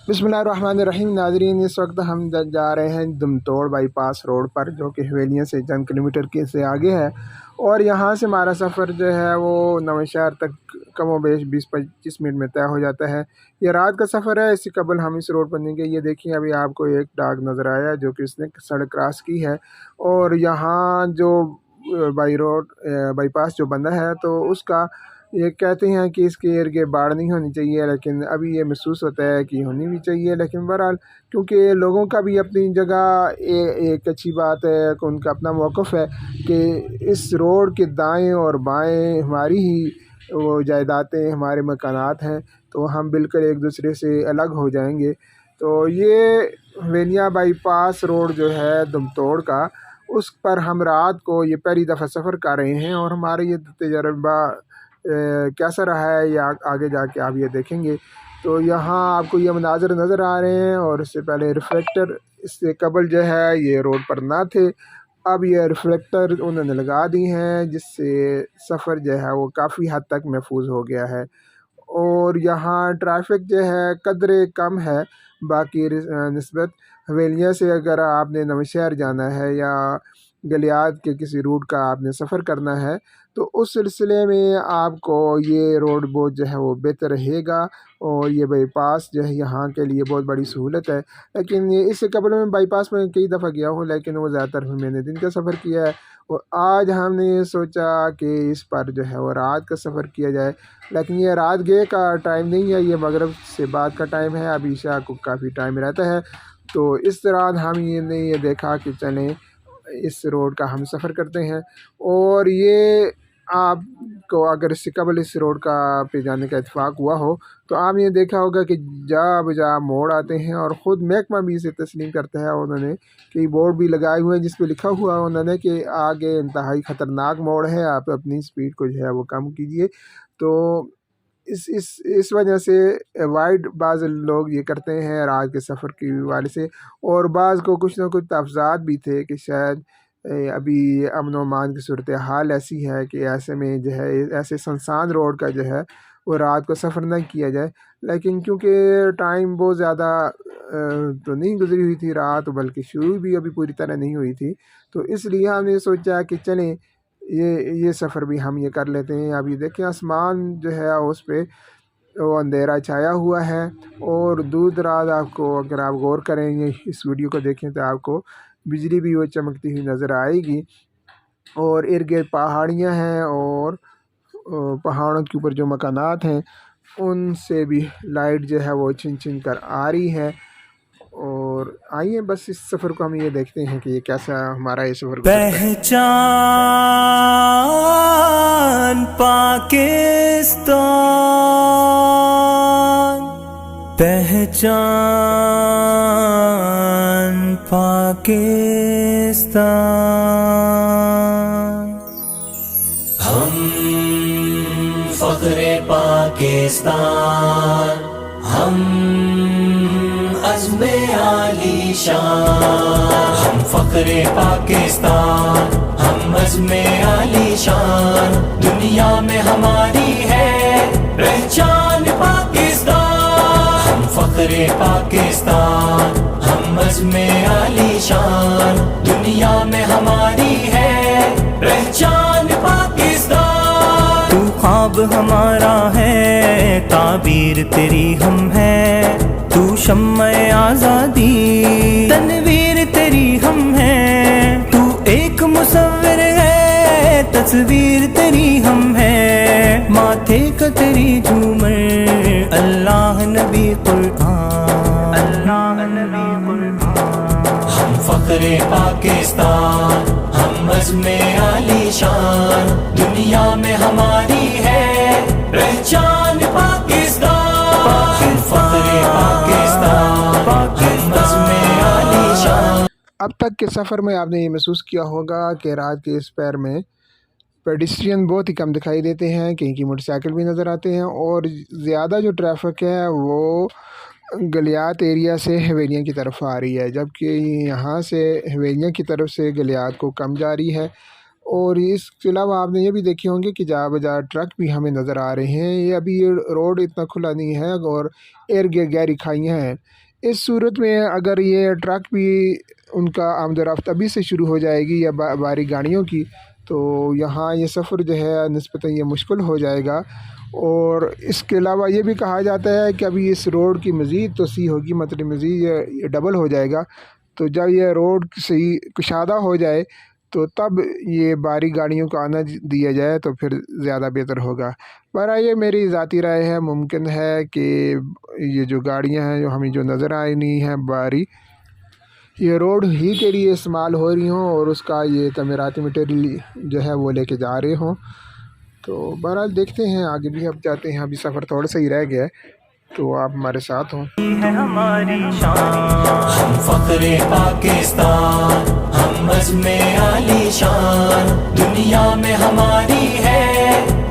बिस्मिल्लाहिर्रहमानिर्रहीम। नाज़रीन, इस वक्त हम जा रहे हैं दमतोड़ बाईपास रोड पर, जो कि हवेलियाँ से चंद किलोमीटर के से आगे है। और यहाँ से हमारा सफ़र जो है वो नवांशहर तक कम व बेश 20-25 मिनट में तय हो जाता है। ये रात का सफ़र है। इससे कबल हम इस रोड पर नहीं गए। ये देखिए, अभी आपको एक डाग नज़र आया जो कि उसने सड़क क्रॉस की है। और यहाँ जो बाईपास जो बंदा है, तो उसका ये कहते हैं कि इसके इर्द गिर्द बाढ़ नहीं होनी चाहिए, लेकिन अभी ये महसूस होता है कि होनी भी चाहिए। लेकिन बहरहाल, क्योंकि लोगों का भी अपनी जगह एक अच्छी बात है कि उनका अपना मौक़िफ़ है कि इस रोड के दाएं और बाएं हमारी ही वो जायदादें, हमारे मकानात हैं, तो हम बिल्कुल एक दूसरे से अलग हो जाएंगे। तो ये हवेलियाँ बाईपास रोड जो है दमतोड़ का, उस पर हम रात को ये पहली दफ़ा सफ़र कर रहे हैं। और हमारा ये तजर्बा कैसा रहा है या आगे जाके आप ये देखेंगे। तो यहाँ आपको ये मनाज़र नज़र आ रहे हैं। और इससे पहले रिफ्लेक्टर, इससे कबल जो है ये रोड पर ना थे, अब ये रिफ्लेक्टर उन्होंने लगा दी हैं, जिससे सफ़र जो है वो काफ़ी हद तक महफूज हो गया है। और यहाँ ट्रैफिक जो है कदरे कम है बाकी निस्बत। हवेलियाँ से अगर आपने नवांशहर जाना है या गलियात के किसी रूट का आपने सफ़र करना है, तो उस सिलसिले में आपको ये रोड बहुत जो है वो बेहतर रहेगा। और ये बाईपास जो है यहाँ के लिए बहुत बड़ी सहूलत है। लेकिन ये इससे कबल मैं बाईपास में कई दफ़ा गया हूँ, लेकिन वो ज़्यादातर मैंने दिन का सफ़र किया है। और आज हमने सोचा कि इस पर जो है वो रात का सफ़र किया जाए। लेकिन ये रात गए का टाइम नहीं है, ये मगरिब से बाद का टाइम है। अभी ईशा को काफ़ी टाइम रहता है। तो इस दौरान हम ये देखा कि चलें इस रोड का हम सफ़र करते हैं। और ये आपको अगर इससे कबल इस रोड का पे जाने का इत्तेफाक हुआ हो, तो आपने ये देखा होगा कि जा बजा मोड़ आते हैं। और ख़ुद महकमा भी इसे तस्लीम करता है। उन्होंने कई बोर्ड भी लगाए हुए हैं जिस पे लिखा हुआ है उन्होंने कि आगे इंतहाई ख़तरनाक मोड़ है, आप अपनी स्पीड को जो है वो कम कीजिए। तो इस वजह से वाइड बाज़ लोग ये करते हैं रात के सफ़र के वाले से। और बाज़ को कुछ ना कुछ तहफ़्ज़ात भी थे कि शायद अभी अमन व अमान की सूरत हाल ऐसी है कि ऐसे में जो है ऐसे सुनसान रोड का जो है वो रात को सफ़र न किया जाए। लेकिन क्योंकि टाइम बहुत ज़्यादा तो नहीं गुजरी हुई थी रात, बल्कि शुरू भी अभी पूरी तरह नहीं हुई थी, तो इसलिए हमने सोचा कि चलें ये सफ़र भी हम ये कर लेते हैं। अभी देखें, आसमान जो है उस पे वो अंधेरा छाया हुआ है। और दूर दराज आपको, अगर आप गौर करेंगे इस वीडियो को देखें, तो आपको बिजली भी वो चमकती हुई नज़र आएगी। और इर्द गिर्द पहाड़ियाँ हैं, और पहाड़ों के ऊपर जो मकानात हैं उनसे भी लाइट जो है वो छिन छिन कर आ रही है। और आइए बस इस सफ़र को हम ये देखते हैं कि ये कैसा हमारा ये सफ़र गुजरता है। पहचान पाकिस्तान, पहचान पाकिस्तान, हम फ़ख्रे पाकिस्तान, हम अज़्मे आलीशान, हम फ़ख्रे पाकिस्तान, हम अज़्मे आलीशान, दुनिया में हमारी है पहचान पाकिस्तान, हम फ़ख्रे पाकिस्तान, हम अज़्मे आलीशान, दुनिया में हमारी है पहचान पाकिस्तान। तू ख्वाब हमारा है, ताबीर तेरी हम है, तू शम्मे आज़ादी, तनवीर तेरी हम है, तू एक मुसव्विर है, तस्वीर तेरी हम है, माथे का तेरी झूमर, अल्लाह नबी कुरान, अल्लाह नबी कुरान। हम फ़ख्रे पाकिस्तान, हम अज़्मे आलीशान, दुनिया में हमारी है पहचान पाकिस्तान, फ़ख्रे पाकिस्तान, हम अज़्मे आलीशान। अब तक के सफ़र में आपने ये महसूस किया होगा कि रात के इस पैर में पेडिस्ट्रियन बहुत ही कम दिखाई देते हैं, कहीं की मोटरसाइकिल भी नज़र आते हैं। और ज़्यादा जो ट्रैफिक है वो गलियात एरिया से हवेलियाँ की तरफ आ रही है, जबकि यहाँ से हवेलियाँ की तरफ से गलियात को कम जा रही है। اور اس کے علاوہ آپ نے یہ بھی دیکھے ہوں گے کہ جا بجا ٹرک بھی ہمیں نظر آ رہے ہیں. یہ روڈ اتنا کھلا نہیں ہے اور ارد گرد گہری کھائیاں ہیں. اس صورت میں اگر یہ ٹرک بھی ان کا آمد و رفت ابھی سے شروع ہو جائے گی یا باری گاڑیوں کی، تو یہاں یہ سفر جو ہے نسبتاً یہ مشکل ہو جائے گا. اور اس کے علاوہ یہ بھی کہا جاتا ہے کہ ابھی اس روڈ کی مزید توسیع ہوگی، مطلب مزید یہ ڈبل ہو جائے گا. تو جب یہ روڈ صحیح کشادہ ہو جائے تو تب یہ باری گاڑیوں کو آنا دیا جائے تو پھر زیادہ بہتر ہوگا. پر یہ میری ذاتی رائے ہے، ممکن ہے کہ یہ جو گاڑیاں ہیں جو ہمیں جو نظر آئی نہیں ہیں باری، یہ روڈ ہی کے لیے استعمال ہو رہی ہوں اور اس کا یہ تعمیراتی مٹیریل جو ہے وہ لے کے جا رہے ہوں. تو بہرحال دیکھتے ہیں آگے بھی اب جاتے ہیں. ابھی سفر تھوڑا سا ہی رہ گیا ہے، تو آپ ہمارے ساتھ ہوں. ہے ہماری شان، ہم فخر پاکستان، ہم عزم عالی شان، دنیا میں ہماری ہے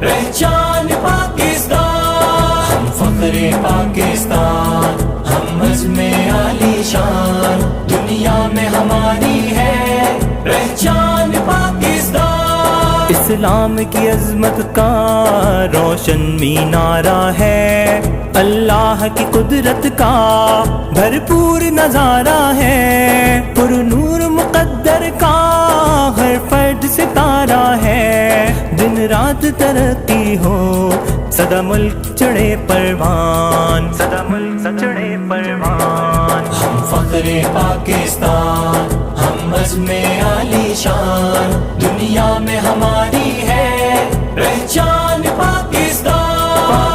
پہچان پاکستان. ہم فخر پاکستان، ہم عزم عالی شان، دنیا میں ہماری ہے پہچان پاکستان. اسلام کی عظمت کا روشن مینارہ ہے، اللہ کی قدرت کا بھرپور نظارہ ہے، پر نور مقدر کا ہر فرد ستارہ ہے. دن رات ترقی ہو، سدا ملک چڑھے پروان، سدا ملک چڑھے پروان. ہم فخر پاکستان، ہم عزم عالی شان، دنیا میں ہماری ہے پہچان پاکستان.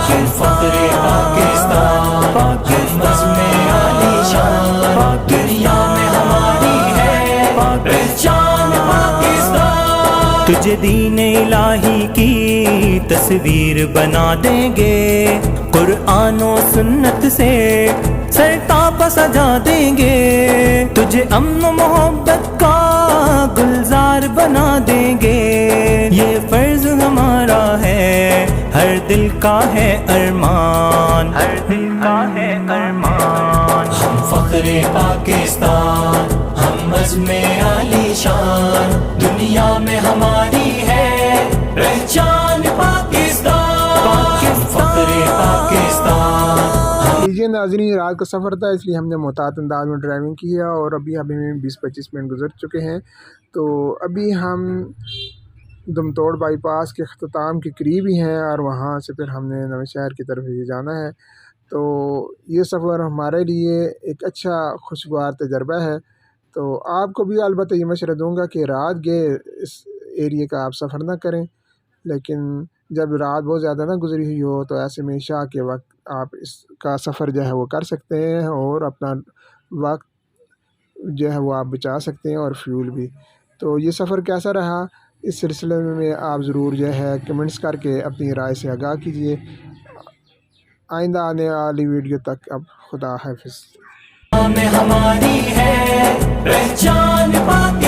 ہم فخر پاکستان، ہم عزم عالی شان، دنیا میں ہماری ہے پہچان پاکستان. تجھے دین الہی کی تصویر بنا دیں گے، قرآن و سنت سے سرتاپا سجا دیں گے، تجھے امن و محبت کا گلزار بنا دیں گے. یہ فرض ہمارا ہے، ہر دل کا ہے ارمان، ہر دل کا ہے ارمان. ہم فخر پاکستان، ہم عزم عالی شان، دنیا میں ہماری ہے پہچان پاکستان. ہم فخر پاکستان. لیجیے ناظرین، رات کا سفر تھا اس لیے ہم نے محتاط انداز میں ڈرائیونگ کی ہے اور ابھی ہمیں 20-25 منٹ گزر چکے ہیں. تو ابھی ہم دمتوڑ بائی پاس کے اختتام کے قریب ہی ہیں اور وہاں سے پھر ہم نے نویں شہر کی طرف ہی جانا ہے. تو یہ سفر ہمارے لیے ایک اچھا خوشگوار تجربہ ہے. تو آپ کو بھی البتہ یہ مشورہ دوں گا کہ رات گئے اس ایریے کا آپ سفر نہ کریں، لیکن جب رات بہت زیادہ نہ گزری ہوئی ہو تو ایسے میں عشاء کے وقت آپ اس کا سفر جو ہے وہ کر سکتے ہیں اور اپنا وقت جو ہے وہ آپ بچا سکتے ہیں اور فیول بھی. تو یہ سفر کیسا رہا اس سلسلے میں آپ ضرور جو ہے کمنٹس کر کے اپنی رائے سے آگاہ کیجیے. آئندہ آنے والی ویڈیو تک اب خدا حافظ. میں ہماری ہے پہچان پاکستان.